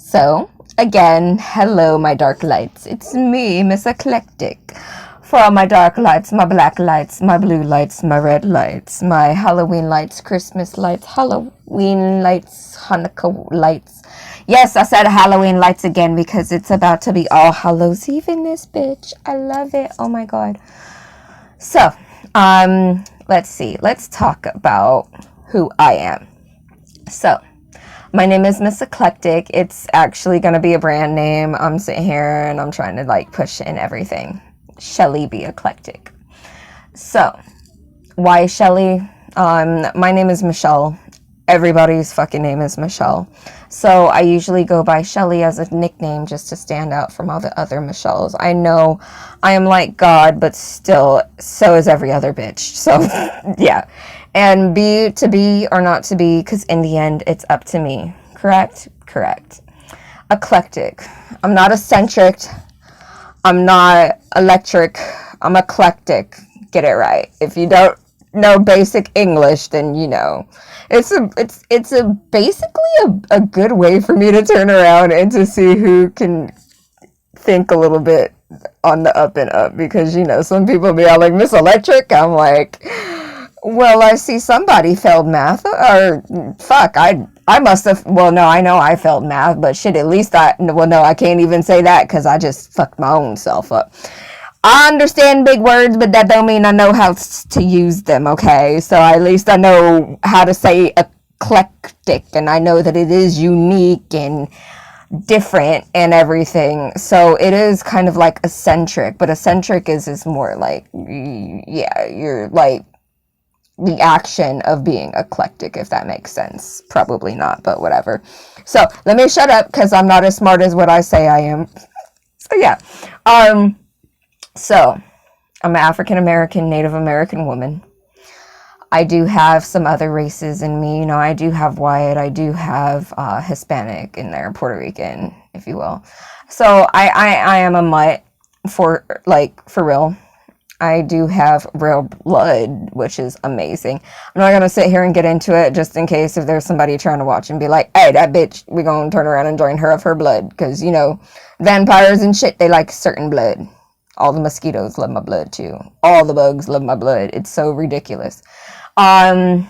So, again, hello, my dark lights. It's me, Miss Eclectic. For all my dark lights, my black lights, my blue lights, my red lights, my Halloween lights, Christmas lights, Halloween lights, Hanukkah lights. Yes, I said Halloween lights again because it's about to be All Hallows Eve in this bitch. I love it. Oh my god. So, let's see. Let's talk about who I am. So, my name is Miss Eclectic. It's actually going to be a brand name. I'm sitting here and I'm trying to push in everything. Shelly B. Eclectic. So, why Shelly? My name is Michelle. Everybody's fucking name is Michelle. So I usually go by Shelly as a nickname just to stand out from all the other Michelles. I know I am like God, but still, so is every other bitch. So, yeah. And to be or not to be, because in the end, it's up to me. Correct? Correct. Eclectic. I'm not eccentric. I'm not electric. I'm eclectic. Get it right. If you don't know basic English, then you know. It's basically a good way for me to turn around and to see who can think a little bit on the up and up, because some people be all like Miss Electric. I'm like, well, I see somebody failed math, or fuck, I must have. Well, no, I know I failed math, but shit, at least I can't even say that because I just fucked my own self up. I understand big words, but that don't mean I know how to use them, okay? So at least I know how to say eclectic, and I know that it is unique and different and everything. So it is kind of like eccentric, but eccentric is more like, yeah, you're like the action of being eclectic, if that makes sense. Probably not, but whatever. So let me shut up because I'm not as smart as what I say I am. So yeah. So, I'm an African American, Native American woman. I do have some other races in me. I do have white, I do have Hispanic in there, Puerto Rican, if you will. So, I am a mutt for real. I do have real blood, which is amazing. I'm not going to sit here and get into it just in case if there's somebody trying to watch and be like, hey, that bitch, we're going to turn around and join her of her blood. Because, vampires and shit, they like certain blood. All the mosquitoes love my blood too. All the bugs love my blood. It's so ridiculous. And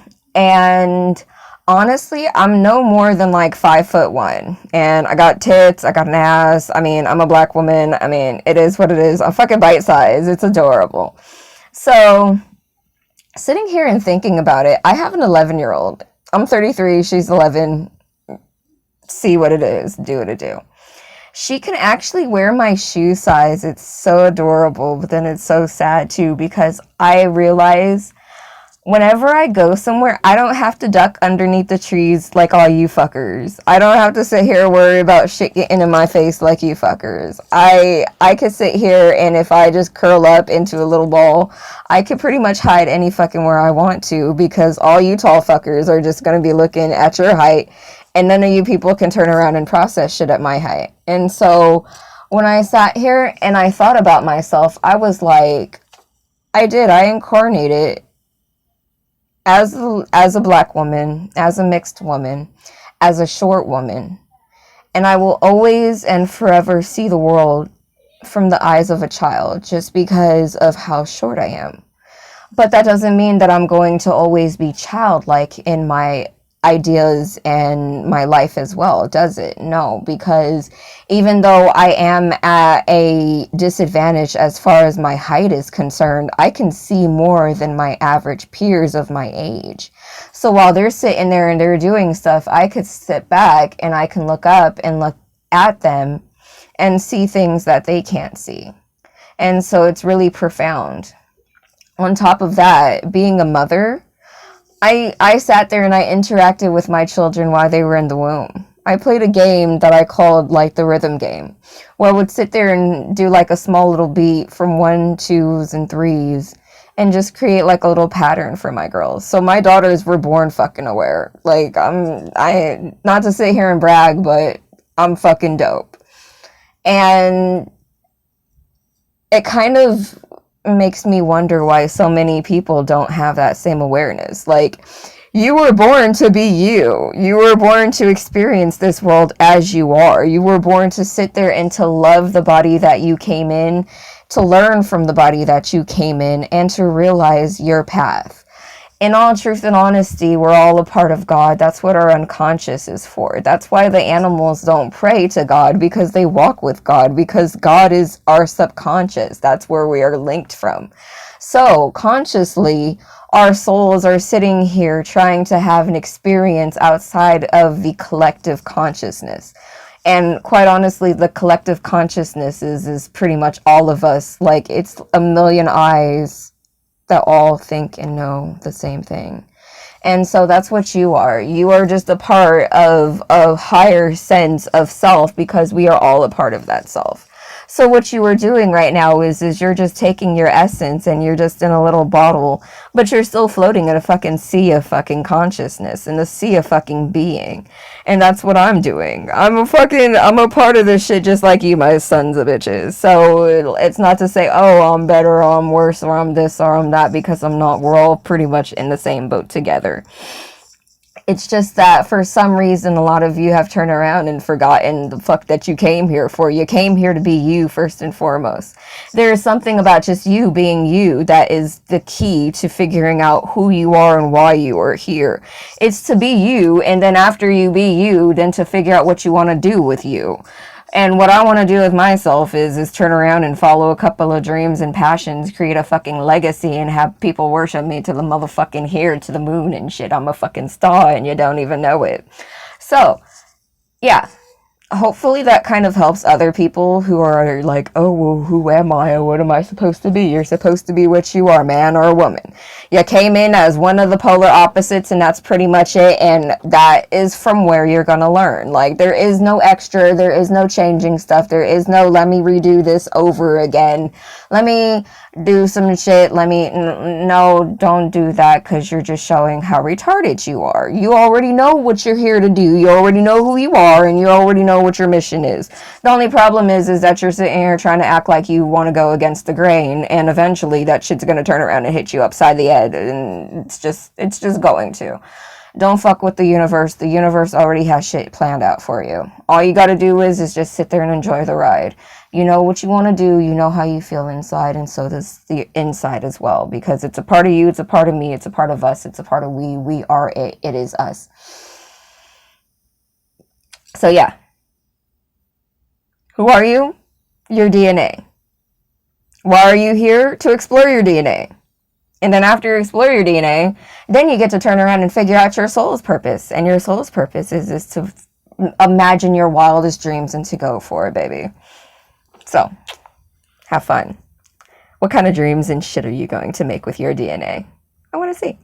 honestly, I'm no more than 5'1", and I got tits, I got an ass. I mean, I'm a black woman. I mean, it is what it is. I'm fucking bite size. It's adorable. So, sitting here and thinking about it, I have an 11-year-old. I'm 33. She's 11. See what it is. Do what it do. She can actually wear my shoe size. It's so adorable, but then it's so sad too, because I realize whenever I go somewhere, I don't have to duck underneath the trees like all you fuckers. I don't have to sit here and worry about shit getting in my face like you fuckers. I could sit here, and if I just curl up into a little ball, I could pretty much hide any fucking where I want to, because all you tall fuckers are just going to be looking at your height, and none of you people can turn around and process shit at my height. And so when I sat here and I thought about myself, I was like, I incarnated as a black woman, as a mixed woman, as a short woman. And I will always and forever see the world from the eyes of a child, just because of how short I am. But that doesn't mean that I'm going to always be childlike in my ideas and my life as well, does it? No, because even though I am at a disadvantage as far as my height is concerned, I can see more than my average peers of my age. So while they're sitting there and they're doing stuff, I could sit back and I can look up and look at them and see things that they can't see. And so it's really profound. On top of that, being a mother, I sat there and I interacted with my children while they were in the womb. I played a game that I called the rhythm game, where I would sit there and do a small little beat from 1, 2s, and 3s, and just create a little pattern for my girls. So my daughters were born fucking aware. I not to sit here and brag, but I'm fucking dope. And it kind of makes me wonder why so many people don't have that same awareness. You were born to be you. You were born to experience this world as you are. You were born to sit there and to love the body that you came in, to learn from the body that you came in, and to realize your path. In all truth and honesty, we're all a part of God. That's what our unconscious is for. That's why the animals don't pray to God, because they walk with God, because God is our subconscious. That's where we are linked from. So, consciously, our souls are sitting here trying to have an experience outside of the collective consciousness. And quite honestly, the collective consciousness is pretty much all of us. Like, it's a million eyes that all think and know the same thing. And so that's what you are. You are just a part of a higher sense of self, because we are all a part of that self. So what you are doing right now is you're just taking your essence and you're just in a little bottle, but you're still floating in a fucking sea of fucking consciousness, in a sea of fucking being. And that's what I'm doing. I'm a part of this shit just like you, my sons of bitches. So it's not to say, oh, I'm better or I'm worse or I'm this or I'm that, because I'm not. We're all pretty much in the same boat together. It's just that for some reason, a lot of you have turned around and forgotten the fuck that you came here for. You came here to be you first and foremost. There is something about just you being you that is the key to figuring out who you are and why you are here. It's to be you, and then after you be you, then to figure out what you want to do with you. And what I want to do with myself is turn around and follow a couple of dreams and passions, create a fucking legacy, and have people worship me to the motherfucking here, to the moon and shit. I'm a fucking star and you don't even know it. So, yeah. Hopefully that kind of helps other people who are like, oh, well, who am I? Or what am I supposed to be? You're supposed to be what you are, man or woman. You came in as one of the polar opposites, and that's pretty much it. And that is from where you're going to learn. Like, there is no extra. There is no changing stuff. There is no, let me redo this over again. Let me do some shit. No, don't do that, because you're just showing how retarded you are. You already know what you're here to do. You already know who you are, and you already know what your mission is. The only problem is that you're sitting here trying to act like you want to go against the grain, and eventually that shit's going to turn around and hit you upside the head, and it's just going to. Don't fuck with the universe. The universe already has shit planned out for you. All you got to do is just sit there and enjoy the ride. You know what you want to do, you know how you feel inside, and so does the inside as well, because it's a part of you, it's a part of me, it's a part of us, it's a part of we are it, it is us. So yeah. Who are you? Your DNA. Why are you here? To explore your DNA. And then after you explore your DNA, then you get to turn around and figure out your soul's purpose. And your soul's purpose is to imagine your wildest dreams and to go for it, baby. So, have fun. What kind of dreams and shit are you going to make with your DNA? I want to see.